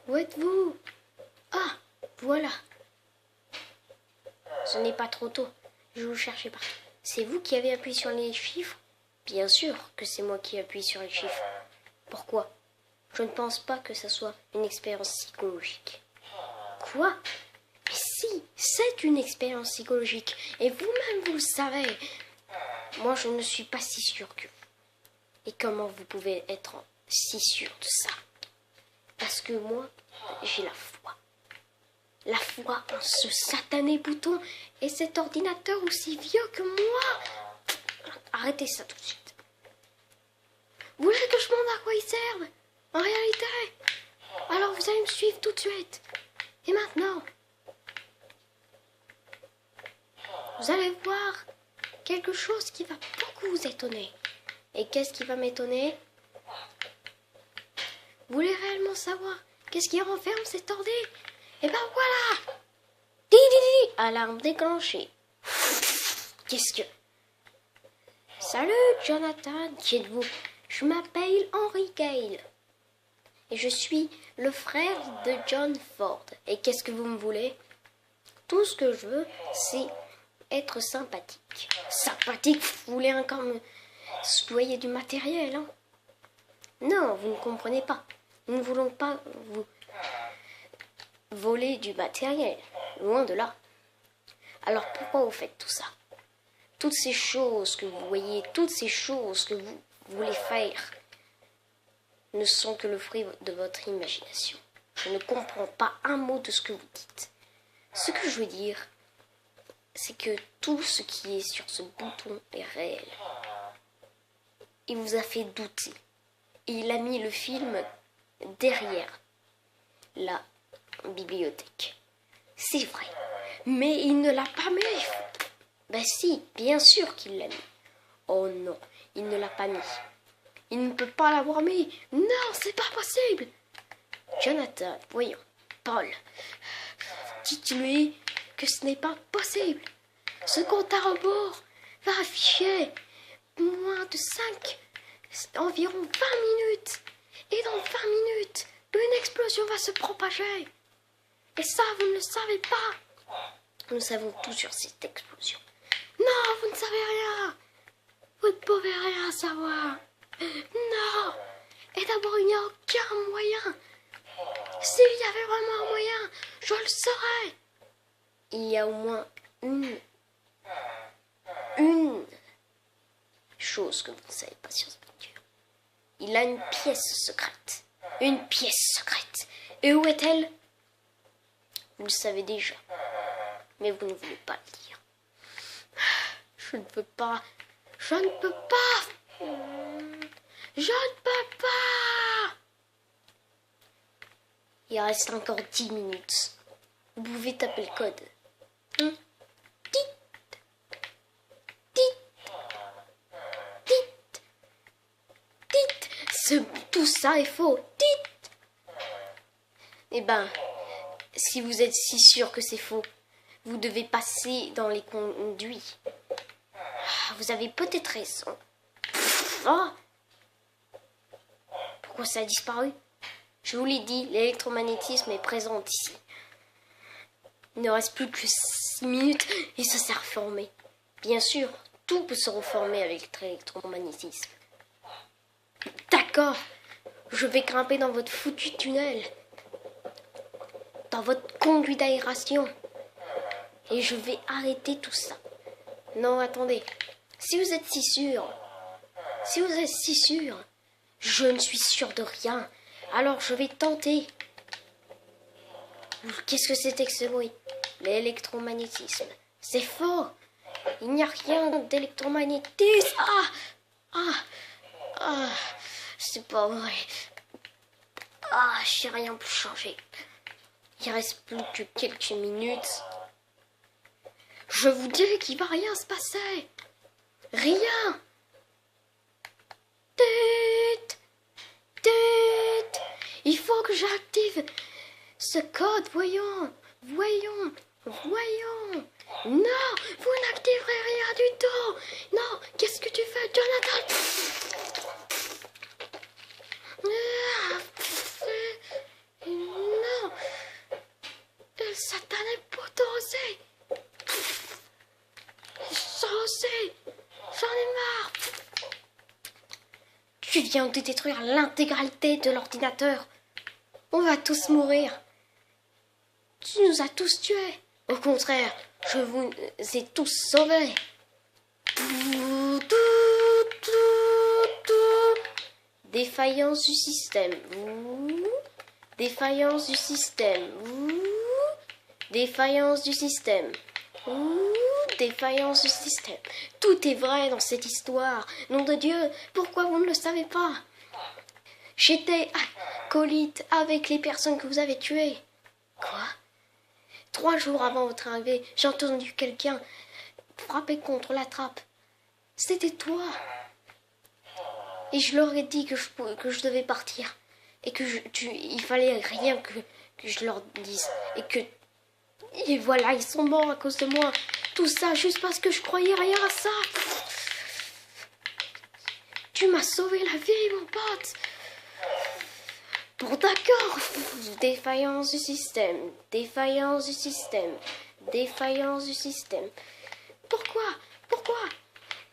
Où êtes-vous? Ah, voilà. Ce n'est pas trop tôt. Je vous cherchais partout. C'est vous qui avez appuyé sur les chiffres? Bien sûr que c'est moi qui appuie sur les chiffres. Pourquoi? Je ne pense pas que ça soit une expérience psychologique. Quoi? Mais si, c'est une expérience psychologique. Et vous-même, vous le savez. Moi, je ne suis pas si sûr que vous. Et comment vous pouvez être si sûr de ça? Parce que moi, j'ai la foi. La foi en ce satané bouton et cet ordinateur aussi vieux que moi. Arrêtez ça tout de suite. Vous voulez que je montre à quoi ils servent? En réalité? Alors vous allez me suivre tout de suite. Et maintenant, vous allez voir quelque chose qui va beaucoup vous étonner. Et qu'est-ce qui va m'étonner? Vous voulez réellement savoir qu'est-ce qui renferme cet ordi? Et ben voilà! Alarme déclenchée. Qu'est-ce que... Salut Jonathan, qui êtes-vous? Je m'appelle Henry Gale. Et je suis le frère de John Ford. Et qu'est-ce que vous me voulez? Tout ce que je veux, c'est être sympathique. Sympathique? Vous voulez encore me soudoyer du matériel, hein? Non, vous ne comprenez pas. Nous ne voulons pas vous voler du matériel. Loin de là. Alors pourquoi vous faites tout ça? Toutes ces choses que vous voyez, toutes ces choses que vous voulez faire ne sont que le fruit de votre imagination. Je ne comprends pas un mot de ce que vous dites. Ce que je veux dire, c'est que tout ce qui est sur ce bouton est réel. Il vous a fait douter. Et il a mis le film derrière la bibliothèque. C'est vrai. Mais il ne l'a pas mis. Ben si, bien sûr qu'il l'a mis. Oh non, il ne l'a pas mis. Il ne peut pas l'avoir mis. Non, c'est pas possible. Jonathan, voyons. Paul, dites-lui que ce n'est pas possible. Ce compte à rebours va afficher moins de 5, environ 20 minutes. Et dans 20 minutes, une explosion va se propager. Et ça, vous ne le savez pas. Nous savons tout sur cette explosion. Non, vous ne savez rien. Vous ne pouvez rien savoir. Non. Et d'abord, il n'y a aucun moyen. S'il y avait vraiment un moyen, je le saurais. Il y a au moins une chose que vous ne savez pas sur ce voiture. Il a une pièce secrète. Une pièce secrète. Et où est-elle? Vous le savez déjà. Mais vous ne voulez pas le dire. Je ne peux pas. Je ne peux pas. Je ne peux pas. Il reste encore 10 minutes. Vous pouvez taper le code. Tout ça est faux. Eh ben, si vous êtes si sûr que c'est faux, vous devez passer dans les conduits. Vous avez peut-être raison. Oh! Pourquoi ça a disparu? Je vous l'ai dit, l'électromagnétisme est présent ici. Il ne reste plus que 6 minutes et ça s'est reformé. Bien sûr, tout peut se reformer avec l'électromagnétisme. D'accord, je vais grimper dans votre foutu tunnel, dans votre conduit d'aération, et je vais arrêter tout ça. Non, attendez, si vous êtes si sûr, je ne suis sûr de rien, alors je vais tenter. Qu'est-ce que c'était que ce bruit? L'électromagnétisme. C'est faux. Il n'y a rien d'électromagnétisme. C'est pas vrai. J'ai rien pu changer. Il reste plus que quelques minutes. Je vous dirai qu'il va rien se passer. Rien. Il faut que j'active ce code. Voyons. Non, vous n'activerez rien du tout. Non, qu'est-ce que tu fais, Jonathan? vient de détruire l'intégralité de l'ordinateur. On va tous mourir. Tu nous as tous tués. Au contraire, je vous ai tous sauvés. Défaillance du système. Défaillance du système. Défaillance du système. Défaillance du système. Tout est vrai dans cette histoire. Nom de Dieu, pourquoi vous ne le savez pas? J'étais acolyte avec les personnes que vous avez tuées. Quoi? 3 jours avant votre arrivée, j'ai entendu quelqu'un frapper contre la trappe. C'était toi. Et je leur ai dit que je devais partir. Et que il fallait rien que je leur dise. Et voilà, ils sont morts à cause de moi. Tout ça juste parce que je croyais rien à ça. Tu m'as sauvé la vie, mon pote. Bon, d'accord. Défaillance du système. Défaillance du système. Défaillance du système. Pourquoi?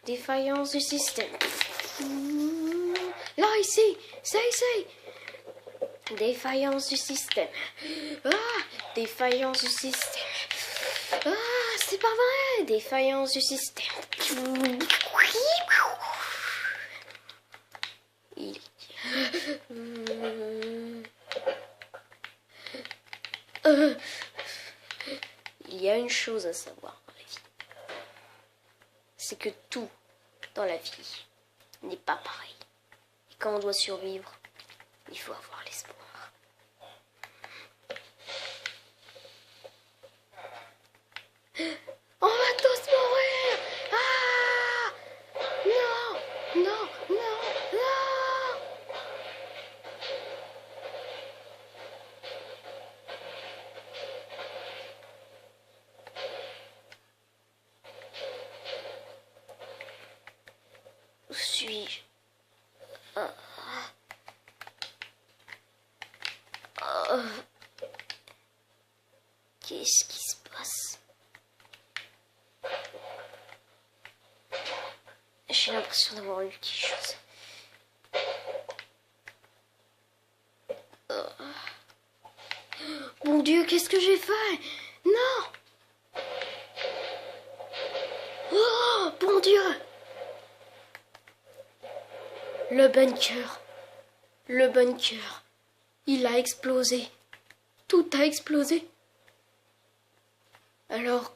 Défaillance du système. Là, ici. C'est ici. Défaillance du système. Défaillance du système. C'est pas vrai. Défaillance du système. Il y a une chose à savoir dans la vie. C'est que tout dans la vie n'est pas pareil. Et quand on doit survivre, il faut avoir l'espoir. On va tous mourir! Non! Non! Non! Non! Où suis-je? Qu'est-ce qui se passe? J'ai l'impression d'avoir lu quelque chose. Mon Dieu, qu'est-ce que j'ai fait? Non! Oh, bon Dieu! Le bunker. Le bunker. Il a explosé. Tout a explosé. Alors,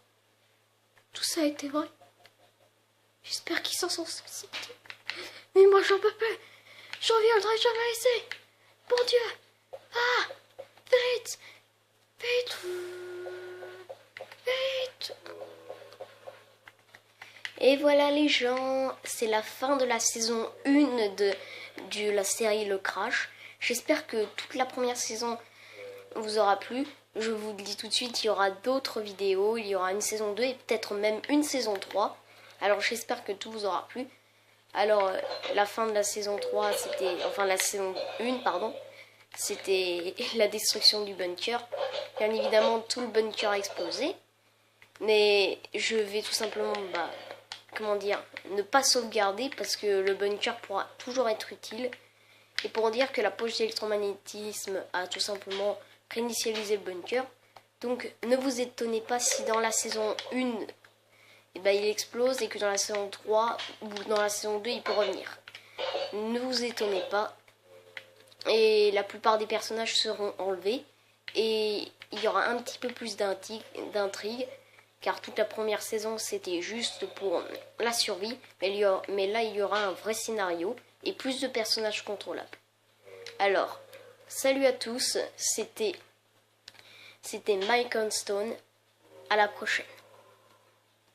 tout ça a été vrai. J'espère qu'ils s'en sont sortis. Mais moi, j'en peux plus. Je reviendrai jamais ici. Bon Dieu. Vite. Vite. Vite. Et voilà les gens, c'est la fin de la saison 1 de la série Le Crash. J'espère que toute la première saison vous aura plu. Je vous le dis tout de suite, il y aura d'autres vidéos, il y aura une saison 2 et peut-être même une saison 3. Alors j'espère que tout vous aura plu. Alors la fin de la saison 3, enfin la saison 1, pardon, c'était la destruction du bunker. Bien évidemment, tout le bunker a explosé. Mais je vais tout simplement, ne pas sauvegarder parce que le bunker pourra toujours être utile. Et pour dire que la poche d'électromagnétisme a tout simplement réinitialisé le bunker. Donc ne vous étonnez pas si dans la saison 1, il explose et que dans la saison 3 ou dans la saison 2, il peut revenir. Ne vous étonnez pas. Et la plupart des personnages seront enlevés. Et il y aura un petit peu plus d'intrigue. Car toute la première saison, c'était juste pour la survie. Mais là, il y aura un vrai scénario et plus de personnages contrôlables. Alors, salut à tous. C'était Mike on Stone. À la prochaine.